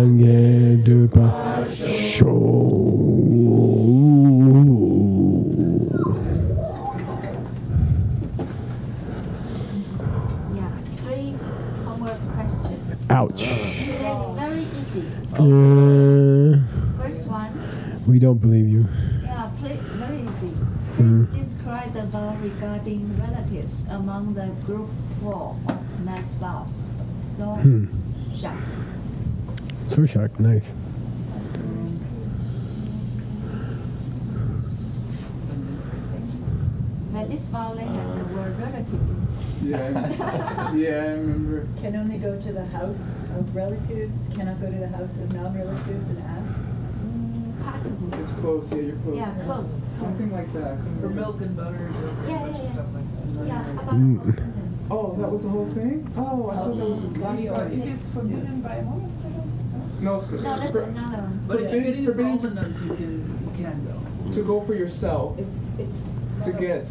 Tange Dupa Show. Yeah, 3 homework questions. Ouch. Very easy. First one. We don't believe you. Yeah, very easy. Please describe the vow regarding relatives among the group 4 of mass vow. So, Zhou. So shocked. Nice. But this vow they have the word relatives. Yeah, yeah, I remember. Can only go to the house of relatives, cannot go to the house of non-relatives and ask. Part of it. It's close, yeah, you're close. Yeah, close. Something like that. For milk and butter, Yeah, a bunch of stuff like that. Yeah, how about the whole sentence? Oh, that was the whole thing? Oh, I thought that was the last It one. is forbidden by monastery. No, it's No, that's for, another one. But if Forbidden- you're getting for forbidden all to- the nuns, you can go. to go for yourself, It's to get.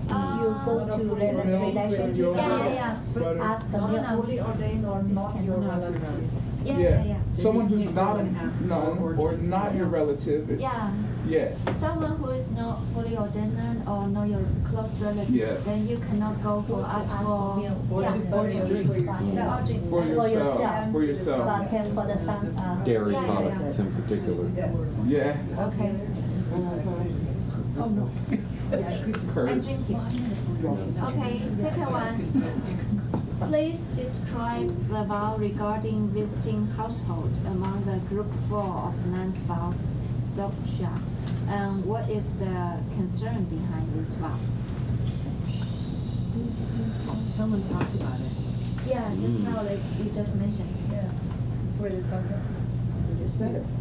You go to relations. Yeah. Butter. Ask the No, no. fully ordained or not your relative. Yeah. Someone you who's can't not go a and ask nun or or just- not your relative. It's, Yeah. Yeah. Someone who is not fully ordained nun or not your close relative, Yes. then you cannot go for ask for milk. Or to drink for yourself. or drink. For Yeah. yourself. For yourself. But can for the son. Dairy Yeah, yeah, products in particular. Yeah. Okay. Oh, no. And Curds. drinking. Okay, second one. Please describe the vow regarding visiting household among the group 4 of nuns vow, Soksha. And what is the concern behind this vow? Someone talked about it. Yeah, just now, like you just mentioned. Yeah. Where the soccer.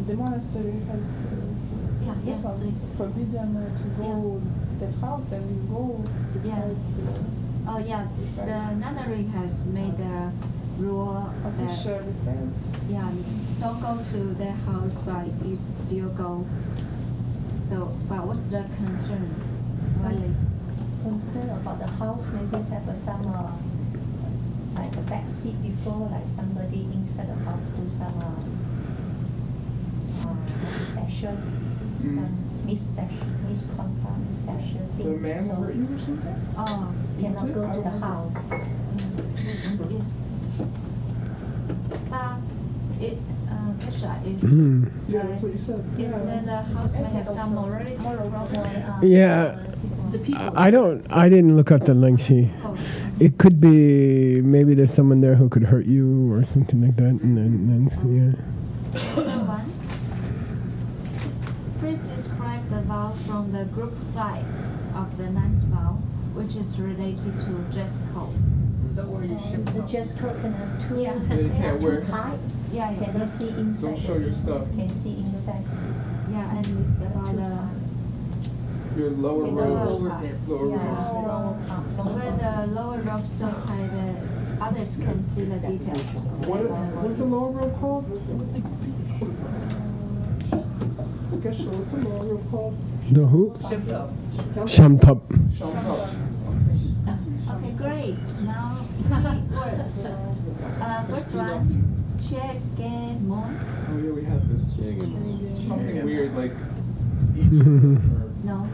The monastery has Yeah, please. forbidden to go that house and you go. Yeah. Oh, yeah, the nunnery has made a rule that, Official sense. yeah, don't go to their house, but you still go. So, but what's the concern? Really? Concern about the house, maybe have some like a back seat before, like somebody inside the house do some misconduct, misconception The things. man will hurt you or something? Oh, Cannot go to the house. yes. But it, Kesha is, Yeah, that's what you said. is that the house may have some morality problem? Yeah. The people. I didn't look up the Lingxi. Oh, It could be maybe there's someone there who could hurt you or something like that. And then yeah. Second one. Please describe the vow from the group 5 of the ninth vow, which is related to dress code. The word you should The dress code can have two, Yeah. Yeah, you can't too wear. high. Yeah, Can they see inside? Don't show your stuff. Can see inside. Yeah, and it's about the, Your lower In the robes. lower bits. Lower Yeah, robes. where the lower robe so tight that others can see the details. What's the lower robe called? Geshe, what's the lower robe called? The who? shift up. Shamtop. Shamtop. Okay, great. Now 3 words. First one, Chegemon. Oh yeah, we have this. Something weird like No.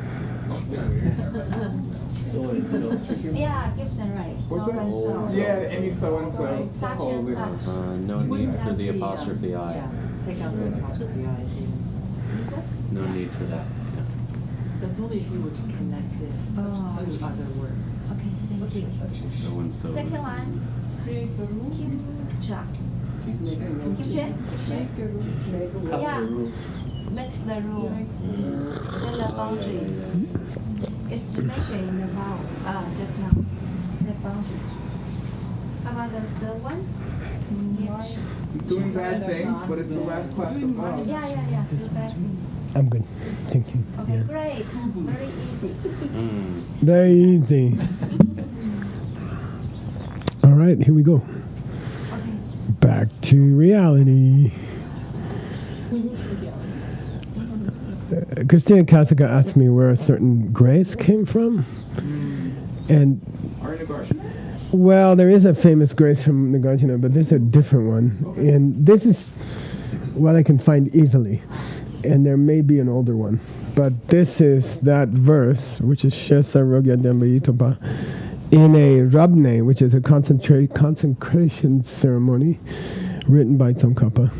Yeah, Gibson, right. What's So that? and so. Yeah, any so and so. Such and such. No need for the apostrophe I. Yeah, take out the apostrophe I. Is it? No need for that. That's only if you were to connect it to such other words. Okay, thank you. So and so. Second one, Create the room. Kimcha. Kimche? Kimche? Yeah. Make the rule. Set the boundaries. It's mentioned in the vow, just now. Set boundaries. How about the third one? Doing bad things, but it's the last class of vows. Yeah. Do bad things. I'm good. Thank you. Okay, Yeah. great. Very easy. Very easy. All right, here we go. Okay. Back to reality. Christina Kasuga asked me where a certain grace came from. And, Are you in a garden? well, there is a famous grace from Nagarjuna, but this is a different one. And this is what I can find easily. And there may be an older one. But this is that verse, which is Shesa Rogya Dembayitopa, in a Rabne, which is a consecration ceremony written by Tsongkhapa.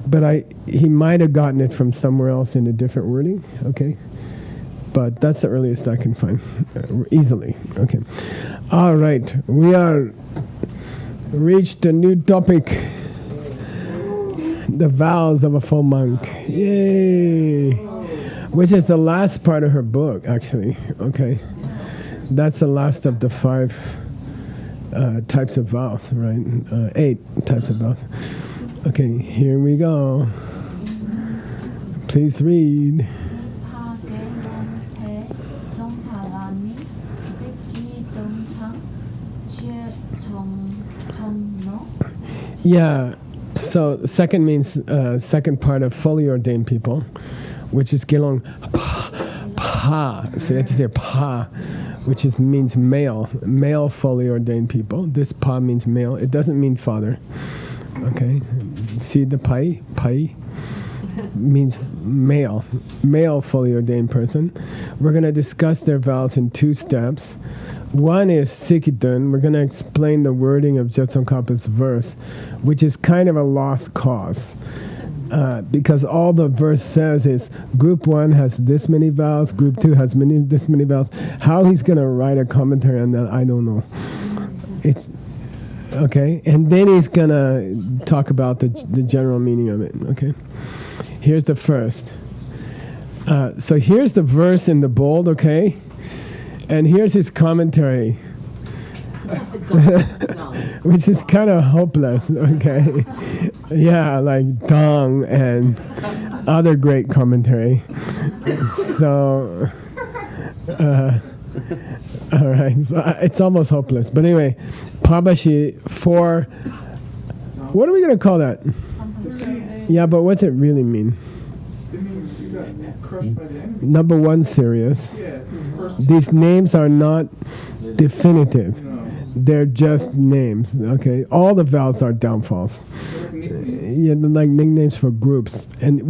But he might have gotten it from somewhere else in a different wording, okay? But that's the earliest I can find, easily, okay? All right, we are reached a new topic, the vows of a full monk. Yay! Which is the last part of her book, actually, okay? That's the last of the 5 types of vows, right? 8 types of vows. Okay, here we go. Please read. Yeah, so second means second part of fully ordained people, which is Gelong Pa. So you have to say Pa, which means male fully ordained people. This Pa means male. It doesn't mean father. Okay, see the pai means male fully ordained person. We're going to discuss their vows in 2 steps. One is Sikidun. We're going to explain the wording of Jetsongkhapa's verse, which is kind of a lost cause. Because all the verse says is group 1 has this many vows, group 2 has this many vows. How he's going to write a commentary on that, I don't know. It's okay, and then he's going to talk about the general meaning of it, okay? Here's the first. So here's the verse in the bold, okay? And here's his commentary, which is kind of hopeless, okay? Yeah, like Dong and other great commentary. So, all right, so it's almost hopeless. But anyway, Pabashi for, what are we going to call that? Yeah, but what's it really mean? It means you got crushed by the enemy. Number 1, serious. Yeah, first. These names are not definitive. No. They're just names, okay? All the vows are downfalls. They're like nicknames. Yeah, they're like nicknames for groups. And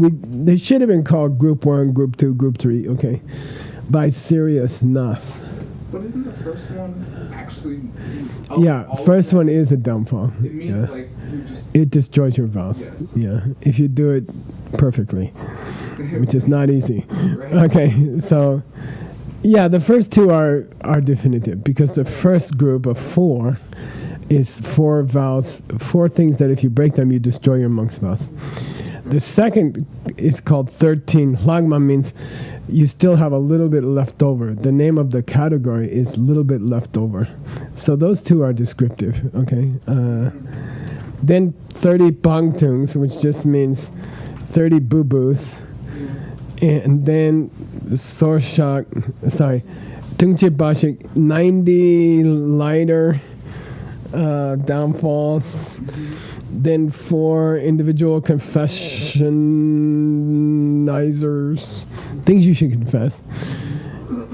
they should have been called Group 1, Group 2, Group 3, okay? By seriousness. But isn't the first one actually? Yeah, first one is a downfall. It means Yeah. like you just. It destroys your vows. Yes. Yeah, if you do it perfectly, which is not easy. Right. Okay, so yeah, the first 2 are definitive because the first group of 4 is 4 vows, 4 things that if you break them, you destroy your monk's vows. The second is called 13. Hlagma means you still have a little bit left over. The name of the category is little bit left over. So those 2 are descriptive, okay? Then 30 pangtungs, which just means 30 boo-boos. And then Tungche Bashik, 90 lighter downfalls. Then 4 individual confessionizers, things you should confess.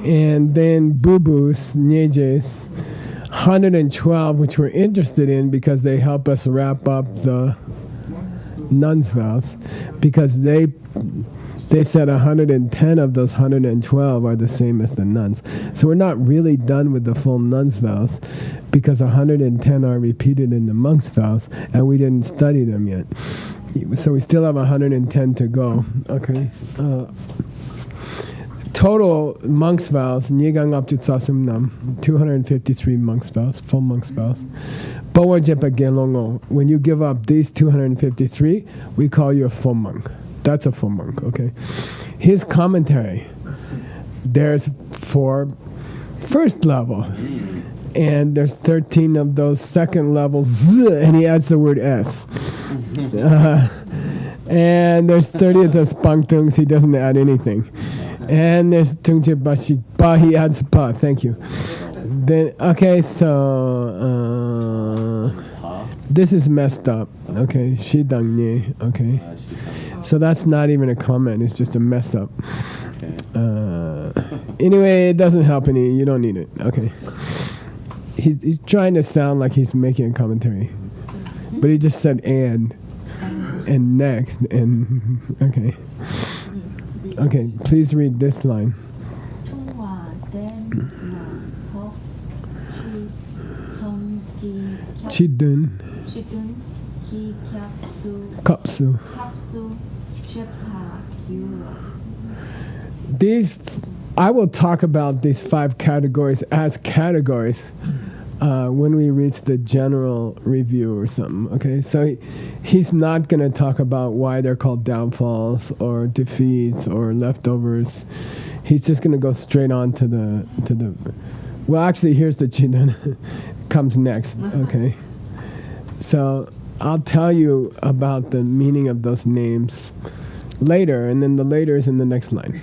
And then boo-boos, nyejes, 112, which we're interested in because they help us wrap up the nuns' vows, because they said 110 of those 112 are the same as the nuns. So we're not really done with the full nuns' vows because 110 are repeated in the monks' vows, and we didn't study them yet. So we still have 110 to go. Okay. Total monks' vows, Nyegang up to Tsasum Nam, 253 monks' vows, full monks' vows. Bawa Jepa Gelongo, when you give up these 253, we call you a full monk. That's a full monk, okay? His commentary, there's 4 first level, and there's 13 of those second levels, and he adds the word S. And there's 30 of those pangtungs, he doesn't add anything. And there's Tungche Bashi Pa, he adds Pa, thank you. Then, okay, so this is messed up, okay? Shidang Nye, okay? So that's not even a comment, it's just a mess up. Anyway, it doesn't help any, you don't need it, okay? He's trying to sound like he's making a commentary, but he just said and. and next and okay. Okay, please read this line. Trung Hòa đến là hốc chi không kỳ khắp Chidun chi đứng khi khắp su Kapsu. chấp hạ cứu. These, I will talk about these 5 categories as categories when we reach the general review or something. Okay, so he's not going to talk about why they're called downfalls or defeats or leftovers. He's just going to go straight on to the. Well, actually, here's the chidun. Comes next. Okay, so I'll tell you about the meaning of those names later, and then the later is in the next line.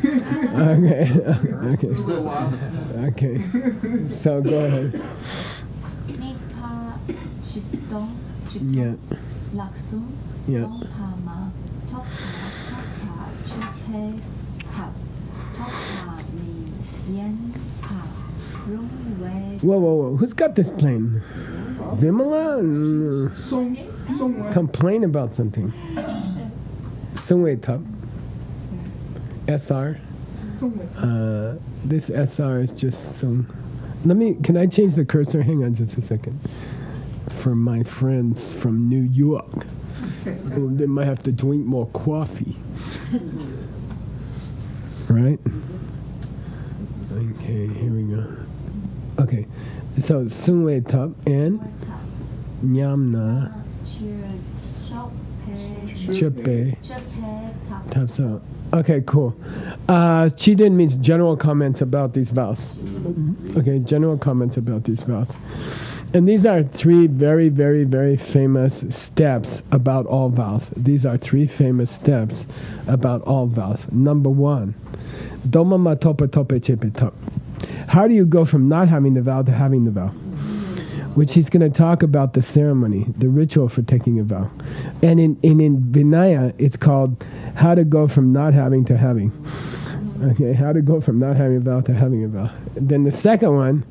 Okay. Okay. So go ahead. Nipa chitong Yeah. laksu Yeah. long pama top pa chute kap top pa mi yen pa rung way. Whoa. Who's got this plane? Vimala? Complain about something. Sungwei Tup. SR. This SR is just Sung. Can I change the cursor? Hang on just a second. For my friends from New York. Oh, they might have to drink more coffee. Right? Okay, here we go. Okay, so Sungwei Tup and Nyamna Chepe Tapso. Okay, cool. Chidin means general comments about these vows. Okay, general comments about these vows. And these are 3 very, very, very famous steps about all vows. These are 3 famous steps about all vows. Number 1, Doma ma topa tope chepe top. How do you go from not having the vow to having the vow? Which he's going to talk about the ceremony, the ritual for taking a vow. And in Vinaya, it's called how to go from not having to having. Okay, how to go from not having a vow to having a vow. Then the second one,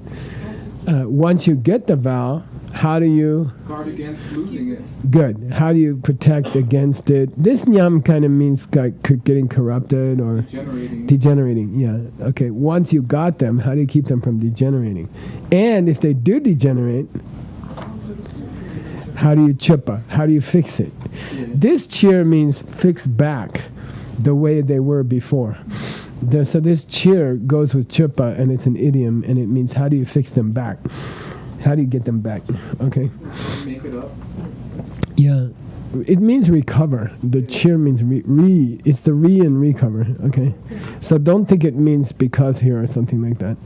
once you get the vow, how do you Guard against losing it. Good. How do you protect against it? This nyam kind of means like getting corrupted or degenerating. Yeah. Okay. Once you got them, how do you keep them from degenerating? And if they do degenerate, how do you chippa? How do you fix it? Yeah. This cheer means fix back the way they were before. So this cheer goes with chippa, and it's an idiom, and it means how do you fix them back? How do you get them back? Okay. Make it up. Yeah. It means recover. The cheer means it's the and recover. Okay. So don't think it means because here or something like that.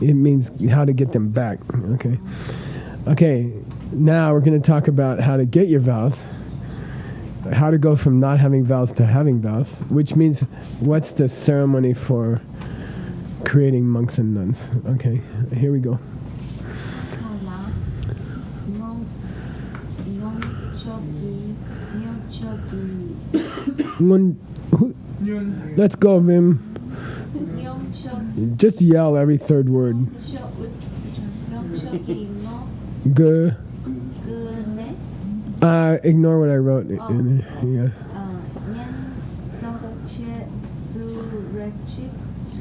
It means how to get them back. Okay. Okay. Now we're going to talk about how to get your vows. How to go from not having vows to having vows, which means what's the ceremony for creating monks and nuns. Okay. Here we go. Let's go, Vim. Just yell every 3rd word. G. Ignore what I wrote. Yeah.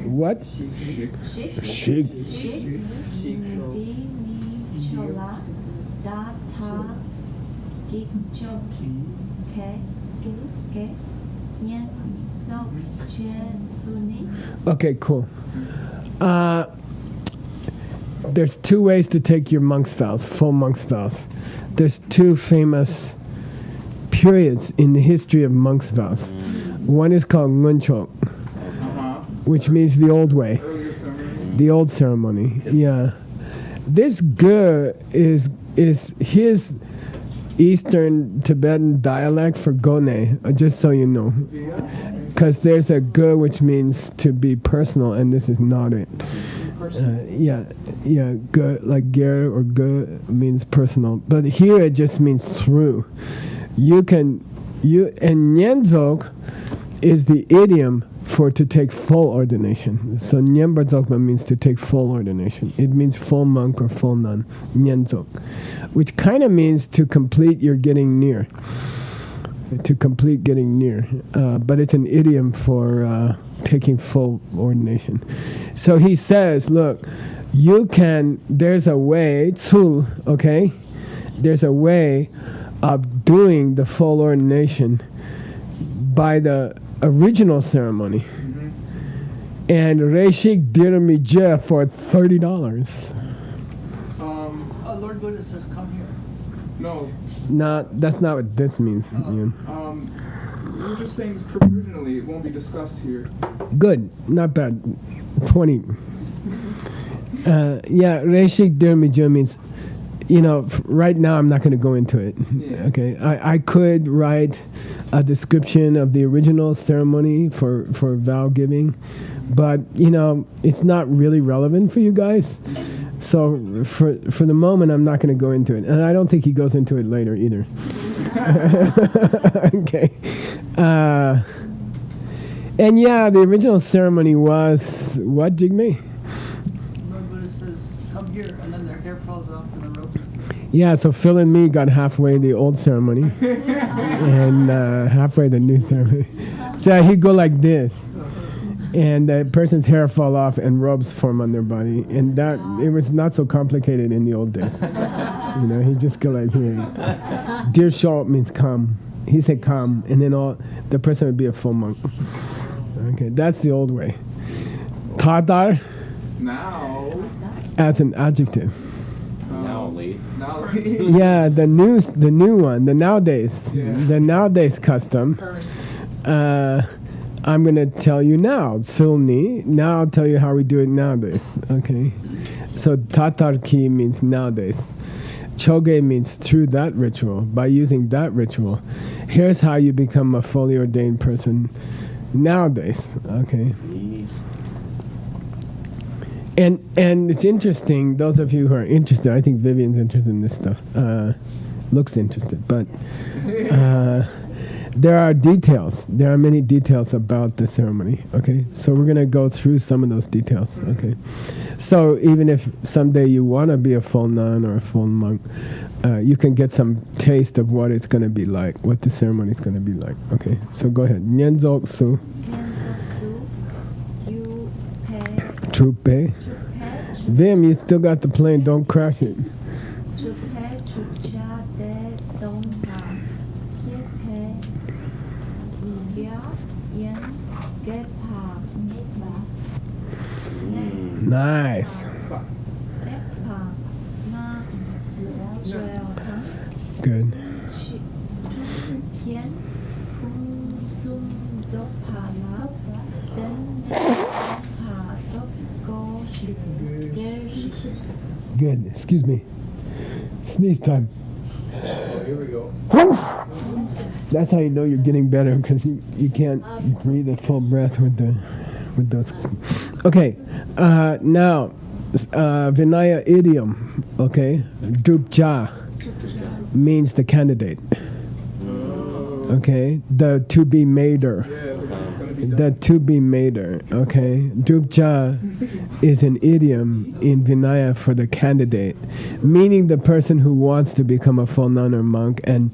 What? Shig. Okay, cool. There's 2 ways to take your monk's vows, full monk's vows. There's 2 famous periods in the history of monk's vows. One is called Ngunchok, which means the old way, the old ceremony. Yeah. This Ge is his Eastern Tibetan dialect for Gone, just so you know. Because there's a Ge which means to be personal, and this is not it. Yeah, Ge, like Ger or Ge means personal. But here it just means through. And Nyenzok is the idiom for to take full ordination. So Nyemba Dzogpa means to take full ordination. It means full monk or full nun, Nyenzok, which kind of means to complete your getting near. to complete getting near. But it's an idiom for taking full ordination. So he says, look, you can, there's a way, tsul, okay? There's a way of doing the full ordination by the original ceremony. And Reshik Dirmija for $30. Lord Buddha says, come here. No. That's not what this means. Ian. We're just saying provisionally, it won't be discussed here. Good, not bad. 20. Yeah, Reshik Dirmija means, right now I'm not going to go into it. Yeah. Okay, I could write a description of the original ceremony for vow giving, but it's not really relevant for you guys. So for the moment, I'm not going to go into it, and I don't think he goes into it later either. Okay, and yeah, the original ceremony was what, Jigme? Lord Buddha says, come here, and then their hair falls off in the rope. Yeah, so Phil and me got halfway the old ceremony, and halfway the new ceremony. So he'd go like this. And the person's hair fall off and robes form on their body. And that, it was not so complicated in the old days. He'd just go like here. Dear Shalt means come. He said come, and then the person would be a full monk. Okay, that's the old way. Tadar Now. as an adjective. Now only. Now. Yeah, the new one, the nowadays. Yeah. The nowadays custom. I'm going to tell you now. Tsulni. Now I'll tell you how we do it nowadays. Okay. So tatarki means nowadays. Choge means through that ritual. By using that ritual. Here's how you become a fully ordained person nowadays. Okay. And it's interesting, those of you who are interested, I think Vivian's interested in this stuff. Looks interested, but there are details. There are many details about the ceremony. Okay, so we're gonna go through some of those details. Okay, so even if someday you want to be a full nun or a full monk, you can get some taste of what it's gonna be like, what the ceremony is gonna be like. Okay, so go ahead. Nyenzok su. Trupe. Vim, you still got the plane. Don't crash it. Nice. Good. Good. Excuse me. Sneeze time. Oh, here we go. That's how you know you're getting better, because you can't breathe a full breath with those. Okay. Now, Vinaya idiom. Okay. Drupja means the candidate. Okay. The to be mader. The to be mader, okay? Drupja is an idiom in Vinaya for the candidate, meaning the person who wants to become a full nun or monk, and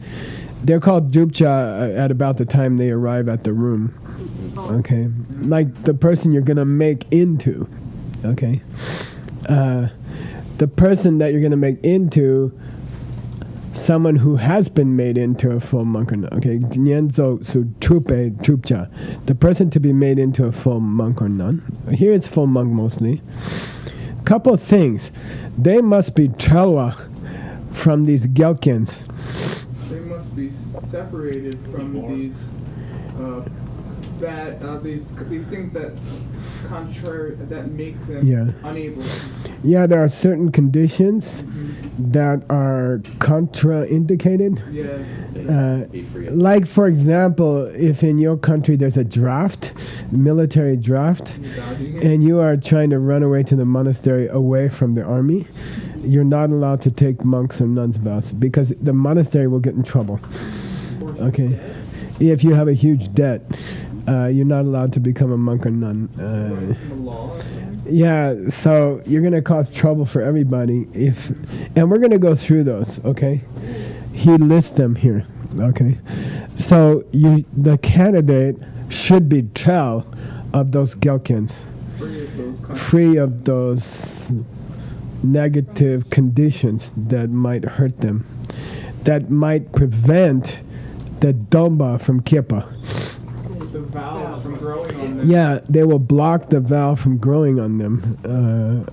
they're called Drupja at about the time they arrive at the room, okay? Like the person you're gonna make into, okay? The person that you're gonna make into someone who has been made into a full monk or nun. Okay, Nyenzo su trupe trupcha. The person to be made into a full monk or nun. Here it's full monk mostly. Couple of things. They must be chelwa from these gyalkins. They must be separated from these these things that contrary that make them unable. Yeah, there are certain conditions that are contraindicated. Yes. Like, for example, if in your country there's a draft, military draft, and you are trying to run away to the monastery away from the army, you're not allowed to take monks or nuns' vows because the monastery will get in trouble. Okay? If you have a huge debt, you're not allowed to become a monk or nun. Yeah, so you're going to cause trouble for everybody. And we're going to go through those, okay? He lists them here, okay? So the candidate should be tell of those gelkins, free of those negative conditions that might hurt them, that might prevent the domba from kippa. The valves from growing on them. Yeah, they will block the valve from growing on them.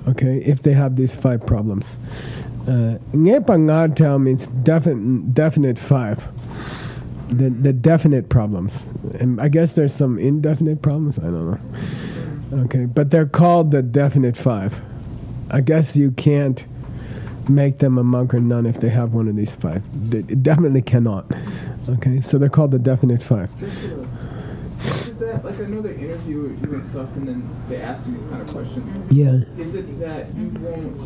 Okay, if they have these 5 problems. Ngepa ngartel means definite 5. The definite problems. And I guess there's some indefinite problems. I don't know. Okay, but they're called the definite 5. I guess you can't make them a monk or nun if they have one of these 5. They definitely cannot. Okay, so they're called the definite 5. Is it that, like, I know they interview you and stuff, and then they ask you these kind of questions. Yeah. Is it that you won't,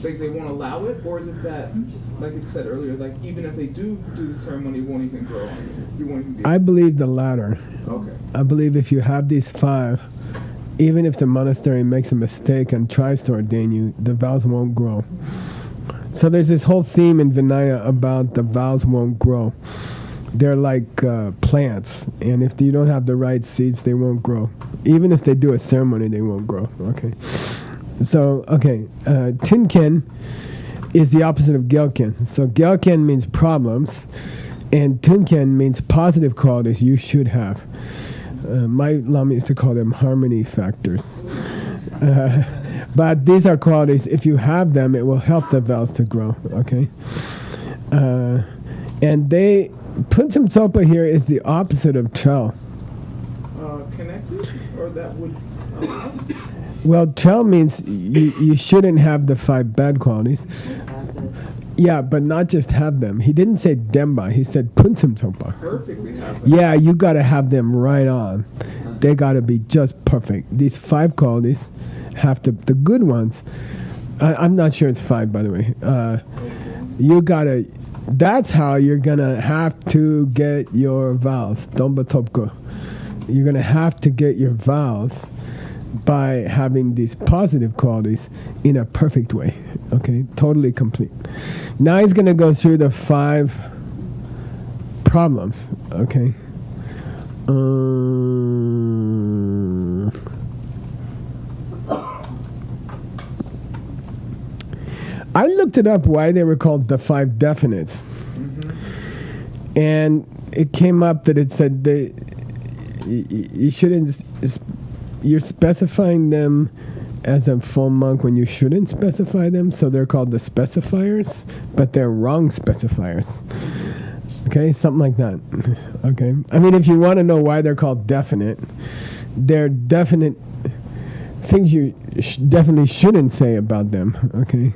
like, they won't allow it, or is it that, like it said earlier, like, even if they do the ceremony, it won't even grow on you? You won't even be. I believe the latter. Okay. I believe if you have these 5, even if the monastery makes a mistake and tries to ordain you, the vows won't grow. So there's this whole theme in Vinaya about the vows won't grow. They're like plants, and if you don't have the right seeds, they won't grow. Even if they do a ceremony, they won't grow. Okay. So, okay, Tunken is the opposite of Gelken. So Gelken means problems, and Tunken means positive qualities you should have. My Lama used to call them harmony factors. But these are qualities, if you have them, it will help the vows to grow, okay? And Punsam Tsopa here is the opposite of Chel. Connected? Or that would allow? Well, Chel means you shouldn't have the 5 bad qualities. Yeah, but not just have them. He didn't say Demba, he said Punsam Tsopa. Perfectly have them. Yeah, you got to have them right on. They got to be just perfect. These 5 qualities have to, the good ones, I'm not sure it's 5, by the way. You got to, that's how you're going to have to get your vows. Domba Topko. You're going to have to get your vows by having these positive qualities in a perfect way. Okay, totally complete. Now he's going to go through the 5 problems. Okay. I looked it up why they were called the 5 definites. And it came up that it said you shouldn't, you're specifying them as a full monk when you shouldn't specify them, so they're called the specifiers, but they're wrong specifiers. Okay, something like that. Okay, I mean, if you want to know why they're called definite, they're definite things you definitely shouldn't say about them. Okay,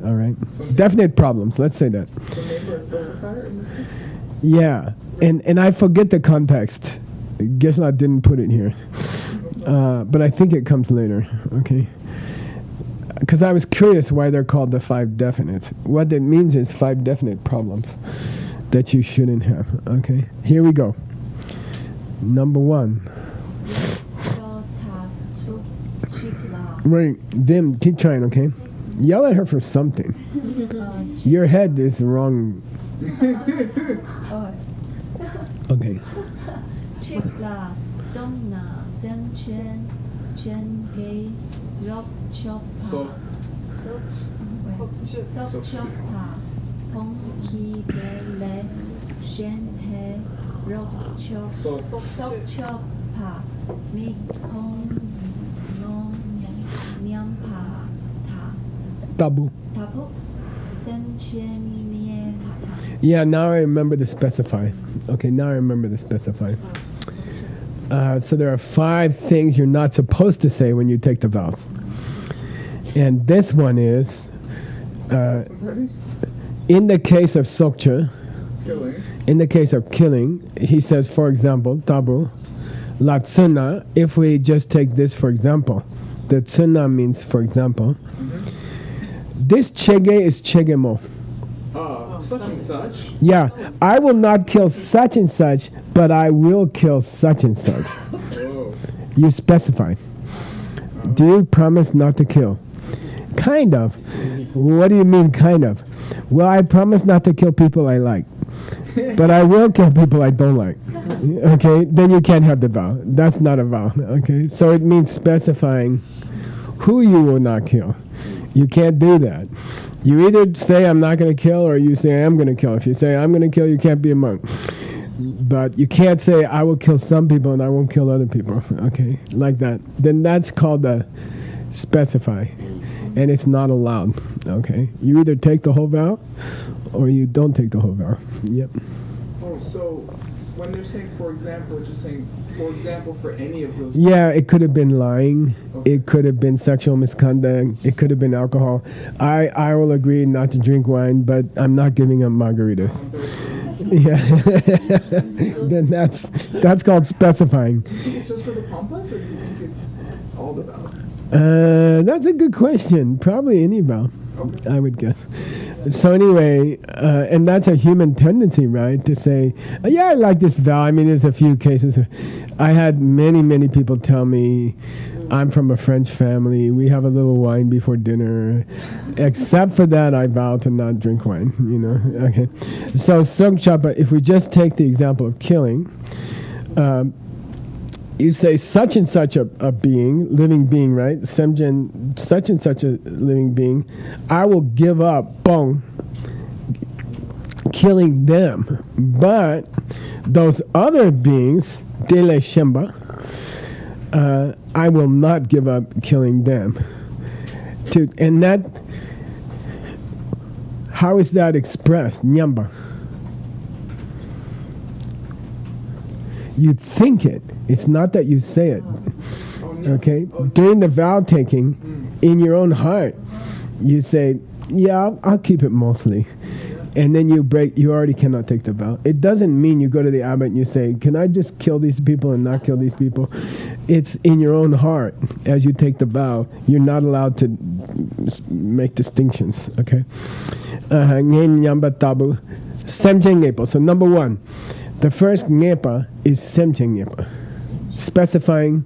all right. Definite problems, let's say that. So maybe a specifier in this case? Yeah, and I forget the context. Geshe-la didn't put it here. But I think it comes later, okay? Because I was curious why they're called the 5 definites. What it means is 5 definite problems that you shouldn't have, okay? Here we go. Number 1. Wait, Vim, keep trying, okay? Yell at her for something. Your head is wrong. Okay. Tabu. Yeah, now I remember the specify. Okay, now I remember the specify. So there are 5 things you're not supposed to say when you take the vows. And this one is, in the case of sokcha, in the case of killing, he says, for example, tabu, la tsuna, if we just take this for example, the tsuna means for example, this chege is chegemo. Such and such. Yeah, I will not kill such and such, but I will kill such and such. Whoa. You specify. Do you promise not to kill? Kind of. What do you mean, kind of? Well, I promise not to kill people I like. but I will kill people I don't like. Okay, then you can't have the vow. That's not a vow. Okay, so it means specifying who you will not kill. You can't do that. You either say I'm not going to kill, or you say I'm going to kill. If you say I'm going to kill, you can't be a monk. But you can't say I will kill some people and I won't kill other people. Okay, like that. Then that's called the specify, and it's not allowed. Okay, you either take the whole vow, or you don't take the whole vow. Yep. Oh, so when they're saying, for example, it's just saying, for example, for any of those. Yeah, it could have been lying. Okay. It could have been sexual misconduct. It could have been alcohol. I will agree not to drink wine, but I'm not giving them margaritas. Yeah. Then that's called specifying. Do you think it's just for the pampas, or do you think it's all the vows? That's a good question. Probably any vow, Okay. I would guess. So anyway, and that's a human tendency, right? To say, yeah, I like this vow. I mean, there's a few cases. I had many people tell me, I'm from a French family. We have a little wine before dinner. Except for that, I vow to not drink wine, you know? Okay. So Songchapa, if we just take the example of killing, you say such and such a being, living being, right? Semjen, such and such a living being, I will give up, bong, killing them. But those other beings, Dele Shemba, I will not give up killing them. And that, how is that expressed? Nyamba. You think it. It's not that you say it. Okay? During the vow taking, in your own heart, you say, yeah, I'll keep it mostly. And then you already cannot take the vow. It doesn't mean you go to the abbot and you say, can I just kill these people and not kill these people? It's in your own heart. As you take the vow, you're not allowed to make distinctions. Okay? So number one, the first ngepa is semcheng ngepa, specifying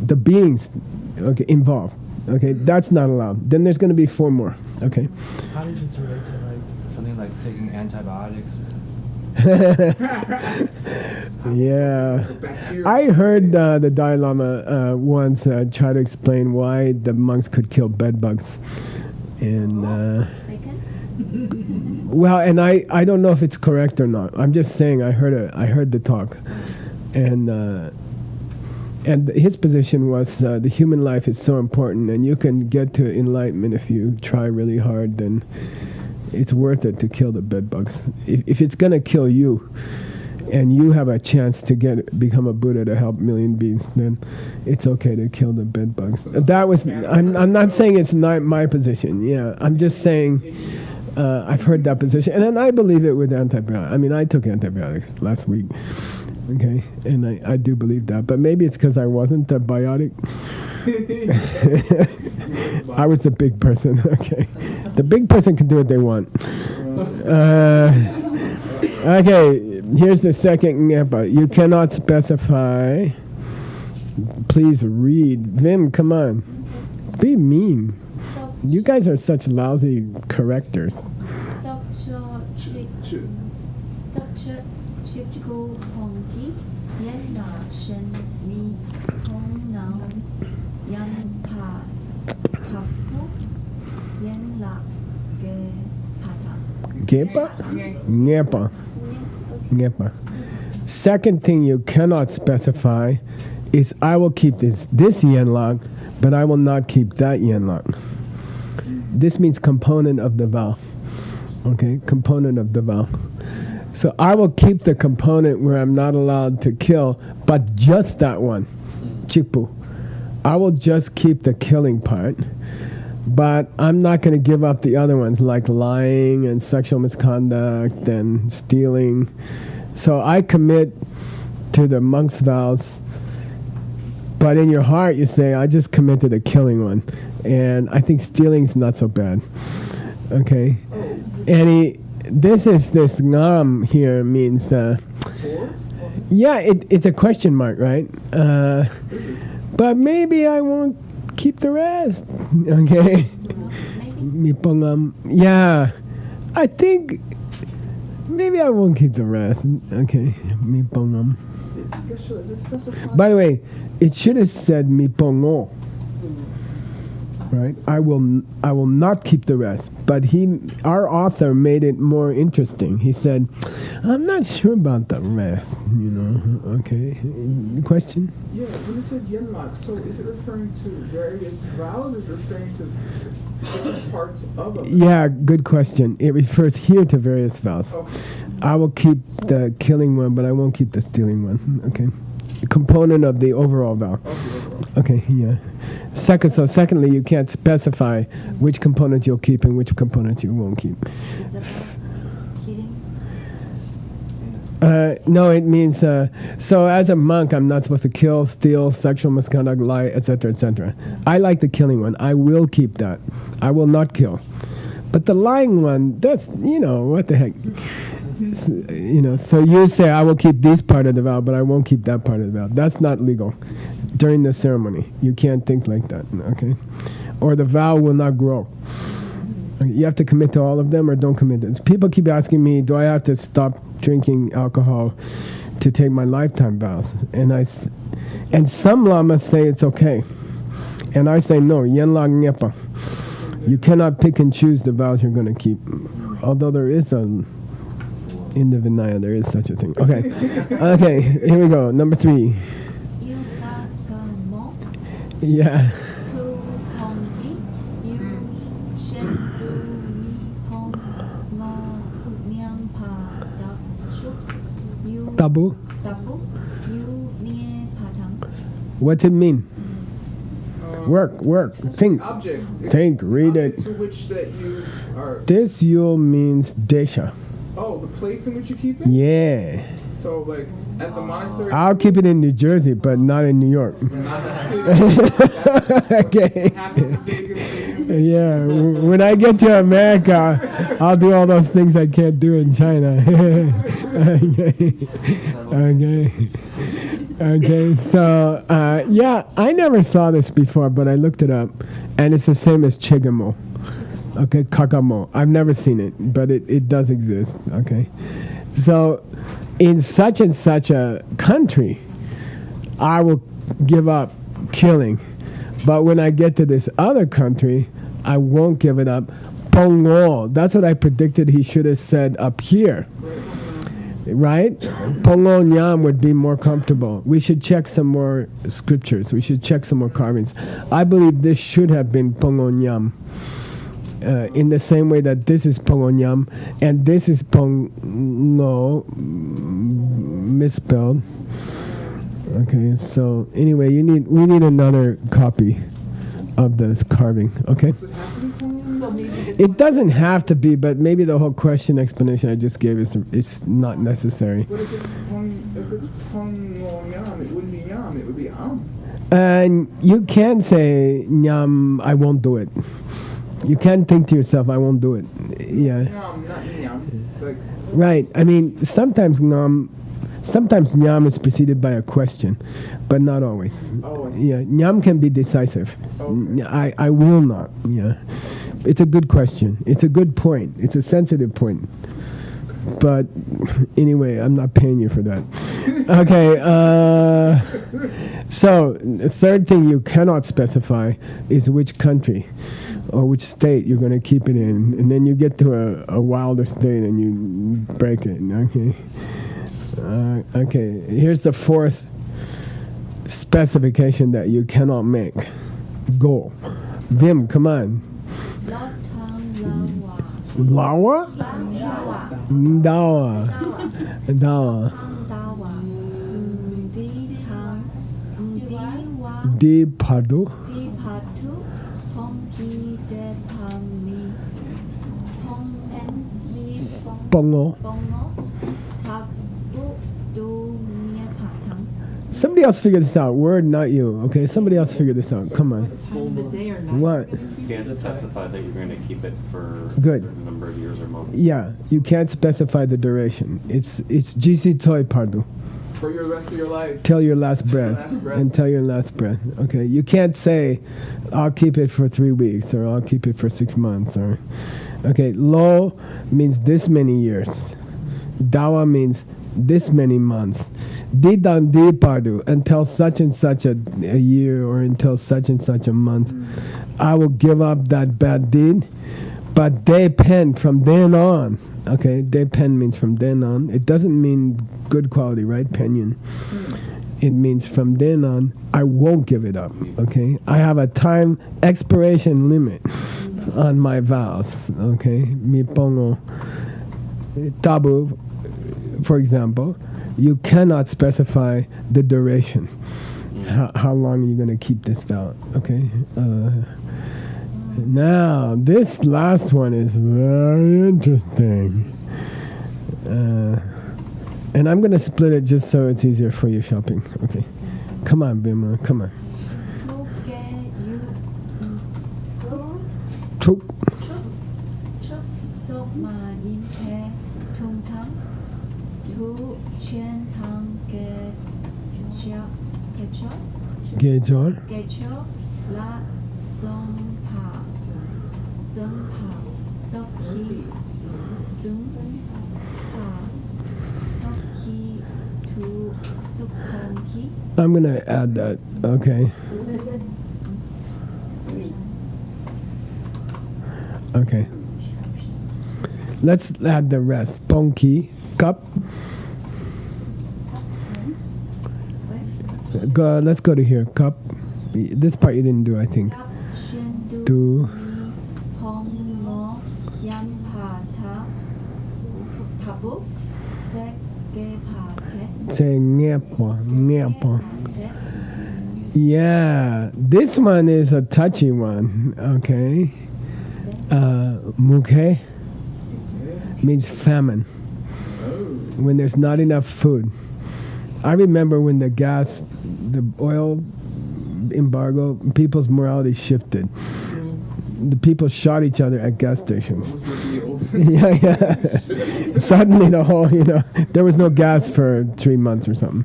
the beings, okay, involved. Okay, that's not allowed. Then there's going to be 4 more. Okay. How does this relate to like something like taking antibiotics or something? Yeah, I heard the Dalai Lama once try to explain why the monks could kill bed bugs, and well, and I don't know if it's correct or not. I'm just saying I heard the talk, and his position was the human life is so important, and you can get to enlightenment if you try really hard. Then it's worth it to kill the bed bugs. If it's gonna kill you, and you have a chance to become a Buddha to help million beings, then it's okay to kill the bed bugs. That was I'm not saying it's not my position. Yeah, I'm just saying I've heard that position, and then I believe it with antibiotics. I mean, I took antibiotics last week. Okay, and I do believe that, but maybe it's because I wasn't a biotic. I was the big person. Okay, the big person can do what they want. Okay, here's the second ngepa. You cannot specify. Please read. Vim, come on. Be mean. You guys are such lousy correctors. Ngepa? Ngepa. Ngepa. Second thing you cannot specify is I will keep this yen lock, but I will not keep that yen lock. This means component of the vow. Okay, component of the vow. So I will keep the component where I'm not allowed to kill, but just that one, chikpu. I will just keep the killing part, but I'm not going to give up the other ones like lying and sexual misconduct and stealing. So I commit to the monk's vows, but in your heart you say, I just commit to the killing one. And I think stealing's not so bad. Okay? And this ngam here means, yeah, it's a question mark, right? But maybe I won't keep the rest. Okay? Yeah, I think Maybe I won't keep the rest. Okay, mi pongam. Geshe, is it specified? By the way, it should have said mi pongo. Right? I will not keep the rest. But our author made it more interesting. He said, I'm not sure about the rest, you know. Okay. Question? Yeah, when it said yenlak, so is it referring to various vows or is it referring to different parts of a Yeah, good question. It refers here to various vows. Okay. I will keep the killing one, but I won't keep the stealing one. Okay. Component of the overall vow. Okay, yeah. Secondly, you can't specify which component you'll keep and which component you won't keep. Is that killing? No, it means so as a monk, I'm not supposed to kill, steal, sexual misconduct, lie, etc., etc. I like the killing one. I will keep that. I will not kill. But the lying one, that's, you know, what the heck. You know, so you say, I will keep this part of the vow, but I won't keep that part of the vow. That's not legal. During the ceremony, you can't think like that, okay? Or the vow will not grow. Okay, you have to commit to all of them or don't commit to it. People keep asking me, do I have to stop drinking alcohol to take my lifetime vows? And some lamas say it's okay. And I say no, yenlag nyepa. You cannot pick and choose the vows you're going to keep. Although there is in the Vinaya, there is such a thing. Okay, okay, here we go. Number 3. Yeah. Tabu. What's it mean? Work. Think. Object. Think. Read Object it. to which that you are. This yul means desha. Oh, the place in which you keep it? Yeah. So, like, at the monastery? I'll keep it in New Jersey, but not in New York. Not the city. Okay. Half of the biggest thing. Yeah. When I get to America, I'll do all those things I can't do in China. Okay. So, yeah, I never saw this before, but I looked it up, and it's the same as chigamo. Okay, kakamo. I've never seen it, but it does exist. Okay. So, in such and such a country, I will give up killing. But when I get to this other country, I won't give it up. Pongo. That's what I predicted he should have said up here. Right? Pongo nyam would be more comfortable. We should check some more scriptures. We should check some more carvings. I believe this should have been pongo nyam. In the same way that this is pongo nyam and this is pongo misspelled. Okay, so anyway, we need another copy of this carving. Okay. So maybe It doesn't have to be, but maybe the whole question explanation I just gave is not necessary. But if it's pong yam, it wouldn't be yam, it would be am. And you can say nyam, I won't do it. You can think to yourself, I won't do it. Yeah. Yam, not yam. It's like, Right. I mean, sometimes nyam is preceded by a question, but not always. oh, I see. Yeah, nyam can be decisive. Okay. I will not. Yeah, it's a good question. It's a good point. It's a sensitive point. But anyway, I'm not paying you for that. Okay. So the third thing you cannot specify is which country or which state you're going to keep it in, and then you get to a wilder state and you break it. Okay. Okay. Here's the fourth specification that you cannot make. Go. Vim, come on. Lawa? Dawa. Di Padu. Bongo. Somebody else figure this out. Word, not you. Okay, somebody else figure this out. Come on. time of the day or night. What? You can't specify that you're going to keep it for Good. a certain number of years or months. Yeah, you can't specify the duration. It's GC Toy Pardu. For your rest of your life. Till your last breath. Last breath. Until your last breath. Okay, you can't say, I'll keep it for 3 weeks or I'll keep it for 6 months or. Okay, lo means this many years. Dawa means this many months. Didan di pardu, until such and such a year or until such and such a month. I will give up that bad deed, but de pen from then on. Okay, de pen means from then on. It doesn't mean good quality, right? Penyon. It means from then on, I won't give it up. Okay, I have a time expiration limit on my vows. Okay, mi pongo tabu, for example. You cannot specify the duration. How long are you going to keep this vow? Okay. Now, this last one is very interesting. And I'm going to split it just so it's easier for you shopping. Okay. Come on, Bima. Come on. Chuk. Gejor. La Zongpa Sokhi Sokhi to Sukonghi. I'm going to add that. Okay. Okay. Let's add the rest. Bonki, cup. Let's go to here. Cup. This part you didn't do, I think. Do. Say ngepo. Yeah, this one is a touchy one. Okay. Muke means famine. When there's not enough food. I remember when the oil embargo, people's morality shifted. The people shot each other at gas stations. Yeah. Suddenly there was no gas for 3 months or something.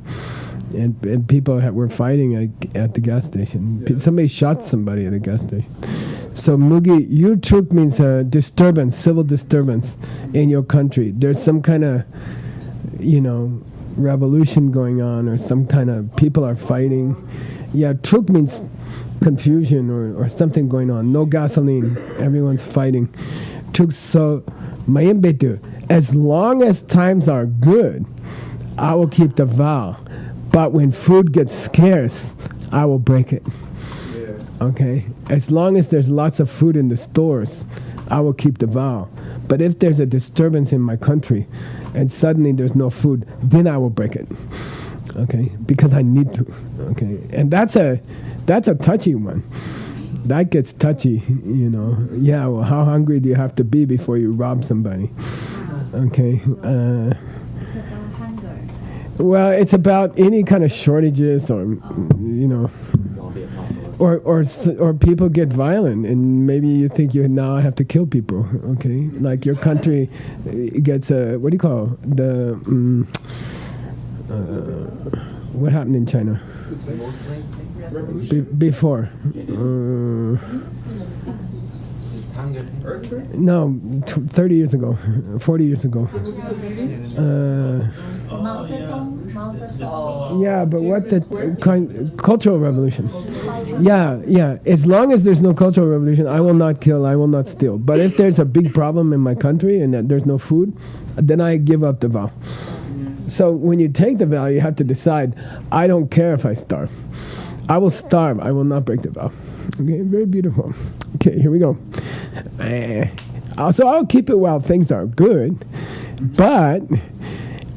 And people were fighting at the gas station. Yeah. Somebody shot somebody at a gas station. So Mugi, Yutruk means a disturbance, civil disturbance in your country. There's some kind of, revolution going on, or some kind of people are fighting. Yeah, truk means confusion or something going on. No gasoline, everyone's fighting. Truk, so mayembetu, as long as times are good, I will keep the vow. But when food gets scarce, I will break it. Yeah. Okay? As long as there's lots of food in the stores, I will keep the vow. But if there's a disturbance in my country and suddenly there's no food, then I will break it. Okay? Because I need to. Okay? And that's a touchy one. That gets touchy, Yeah, well, how hungry do you have to be before you rob somebody? Okay? It's about hunger. Well, it's about any kind of shortages or, or people get violent, and maybe you think you now have to kill people. Okay, like your country gets a what do you call what happened in China before? No, 30 years ago, 40 years ago. Yeah, but what the cultural revolution? Yeah. As long as there's no cultural revolution, I will not kill, I will not steal. But if there's a big problem in my country and that there's no food, then I give up the vow. So when you take the vow, you have to decide, I don't care if I starve. I will starve, I will not break the vow. Okay, very beautiful. Okay, here we go. So I'll keep it while things are good,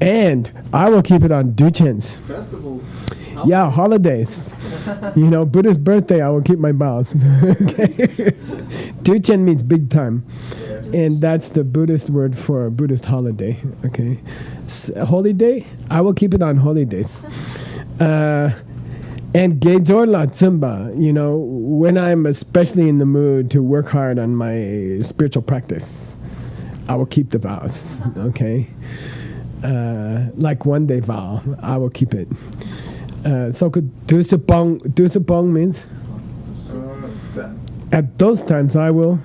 and I will keep it on Duchens. Festivals. Yeah, holidays. Buddha's birthday, I will keep my vows. Okay. Duchen means big time. And that's the Buddhist word for a Buddhist holiday. Okay. Holy day, I will keep it on holy days. And Gejor La Tsumba, when I'm especially in the mood to work hard on my spiritual practice, I will keep the vows, okay? Like one day vow, I will keep it. So Dusupong means? At those times I will,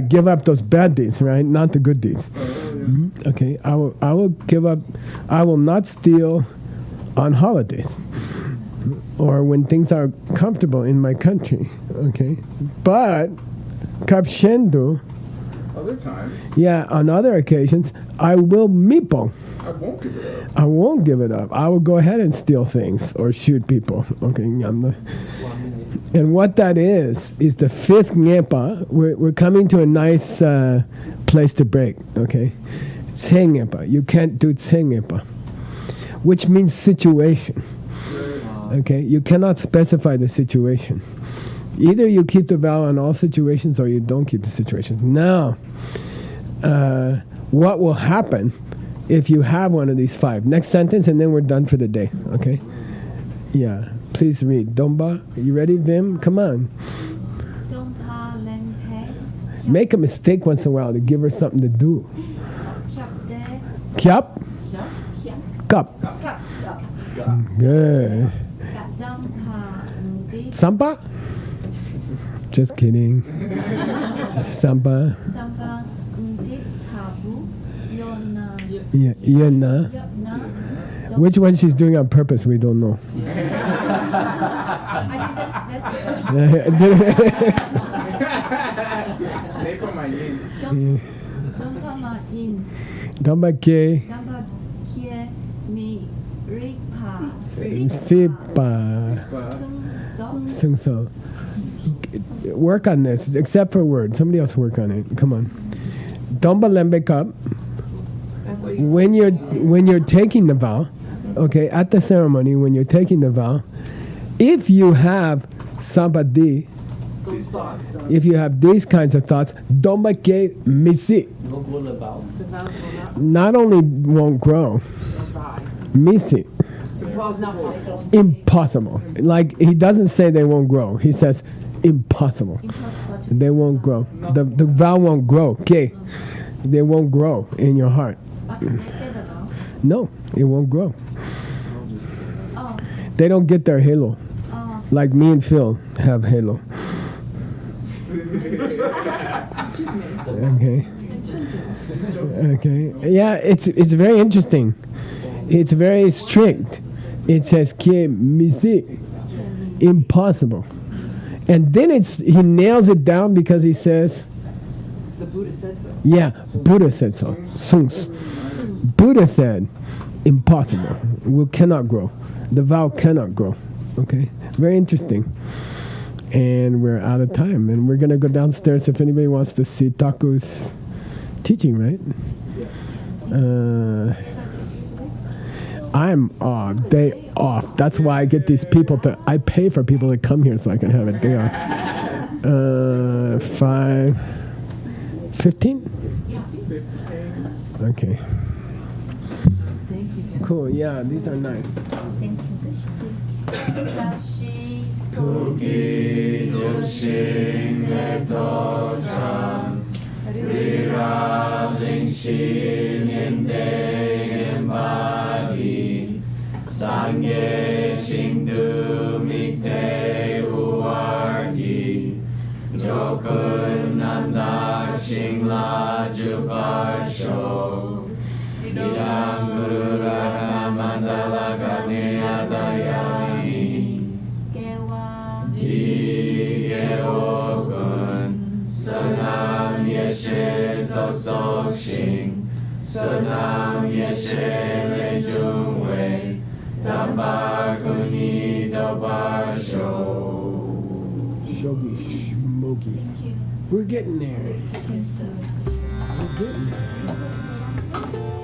give up those bad deeds, right? Not the good deeds. Okay, I will give up. I will not steal on holidays or when things are comfortable in my country. Okay, but kapshendo. Other times, Yeah, on other occasions, I will meepo. I won't give it up. I won't give it up. I will go ahead and steal things or shoot people. Okay, and what that is the fifth ngepa. We're coming to a nice place to break. Okay, tsengepa. You can't do tsengepa, which means situation. Okay, you cannot specify the situation. Either you keep the vow in all situations or you don't keep the situation. Now, what will happen if you have one of these five? Next sentence, and then we're done for the day. Okay? Yeah. Please read. Domba, you ready, Vim? Come on. Dompa lempe. Make a mistake once in a while to give her something to do. Kyap de. Kyap. Cup. Good. Kazampa ndi. Sampa? Just kidding. Sampa. Samba ndi tabu. Yona. Yena. Yona. Which one she's doing on purpose, we don't know. I didn't specify. They put my name. Dompa ma in. Domba ke. Dompa kie mi ripa. Sipa. But Sung so. Work on this, except for word. Somebody else work on it. Come on. Domba lembe cup. When you're taking the vow, okay, at the ceremony, when you're taking the vow, if you have sampadi, Those thoughts. if you have these kinds of thoughts, domba ke misi, The vows will not not only won't grow, die. misi, it's impossible. impossible. Like he doesn't say they won't grow. He says impossible. They won't grow. The vow won't grow. Okay, they won't grow in your heart. No, it won't grow. Oh, They don't get their halo. oh. Like me and Phil have halo. Okay. Okay. Yeah, it's very interesting. It's very strict. It says "Ke misi," impossible, and then he nails it down because he says, The Buddha said so. yeah, Buddha said so. Sungs. Buddha said, impossible. We cannot grow. The vow cannot grow. Okay? Very interesting. And we're out of time. And we're going to go downstairs if anybody wants to see Taku's teaching, right? I'm off. Day off. That's why I get these people I pay for people to come here so I can have a day off. 5:15? Okay. Thank you. Cool. Yeah, these are nice. Sashi. Gewa. Shogi Shmogi. Thank you. We're getting there. Thank you. We're getting there.